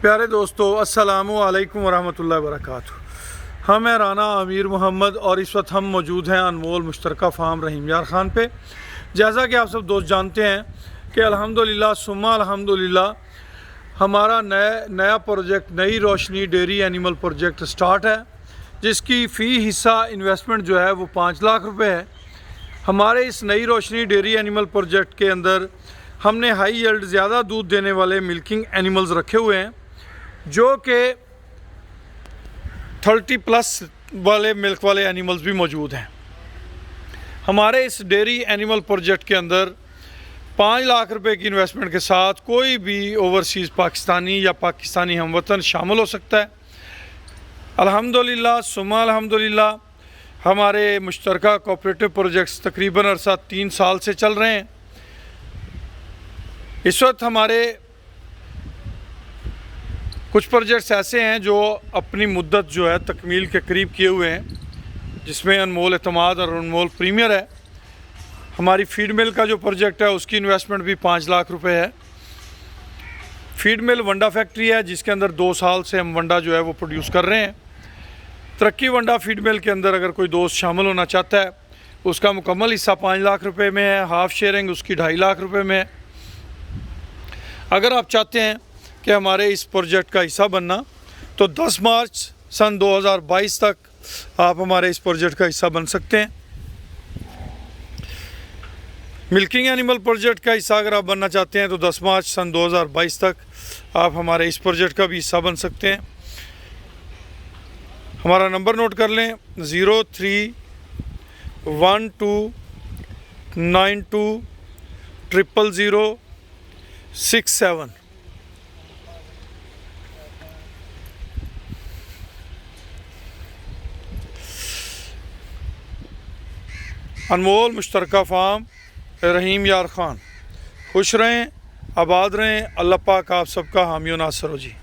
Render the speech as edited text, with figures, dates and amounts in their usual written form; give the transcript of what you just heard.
प्यारे दोस्तों, अस्सलामु अलैकुम वरहमतुल्लाहि वबरकातुहू। हम हैं राना अमीर मोहम्मद और इस वक्त हम मौजूद हैं अनमोल मुश्तरका फार्म रहीम यार ख़ान पे। जैसा कि आप सब दोस्त जानते हैं कि अल्हम्दुलिल्लाह सुम्मा अल्हम्दुलिल्लाह हमारा नया project Nai Roshni dairy animal project start है, जिसकी फ़ी हिस्सा इन्वेस्टमेंट जो है वो 5 लाख रुपए है। हमारे इस Nai Roshni dairy animal project के अंदर हमने हाई यील्ड ज़्यादा दूध देने वाले मिल्किंग एनिमल्स रखे हुए हैं, जो कि 30+ वाले मिल्क वाले एनिमल्स भी मौजूद हैं। हमारे इस डेयरी एनिमल प्रोजेक्ट के अंदर 5 लाख रुपए की इन्वेस्टमेंट के साथ कोई भी ओवरसीज़ पाकिस्तानी या पाकिस्तानी हमवतन शामिल हो सकता है। अल्हम्दुलिल्लाह सुम्मा अल्हम्दुलिल्लाह हमारे मुश्तरका कोऑपरेटिव प्रोजेक्ट्स तकरीबन अरसा 3 साल से चल रहे हैं। इस वक्त हमारे कुछ प्रोजेक्ट्स ऐसे हैं जो अपनी मुद्दत जो है तकमील के करीब किए हुए हैं, जिसमें अनमोल एतमाद और अनमोल प्रीमियर है। हमारी फीड मिल का जो प्रोजेक्ट है उसकी इन्वेस्टमेंट भी 5 लाख रुपए है। फीड मिल वंडा फैक्ट्री है, जिसके अंदर 2 साल से हम वंडा जो है वो प्रोड्यूस कर रहे हैं। तरक्की वंडा फीड मिल के अंदर अगर कोई दोस्त शामिल होना चाहता है, उसका मुकम्मल हिस्सा 5 लाख रुपए में है, हाफ़ शेयरिंग उसकी 2.5 लाख रुपए में है। अगर आप चाहते हैं कि हमारे इस प्रोजेक्ट का हिस्सा बनना, तो 10 मार्च सन 2022 तक आप हमारे इस प्रोजेक्ट का हिस्सा बन सकते हैं। मिल्किंग एनिमल प्रोजेक्ट का हिस्सा अगर आप बनना चाहते हैं तो 10 मार्च सन 2022 तक आप हमारे इस प्रोजेक्ट का भी हिस्सा बन सकते हैं। हमारा नंबर नोट कर लें, 031292000067। अनमोल मुश्तरका फार्म रहीम यार ख़ान। खुश रहें, आबाद रहें। अल्लाह पाक आप सबका हामी नासर हो जी।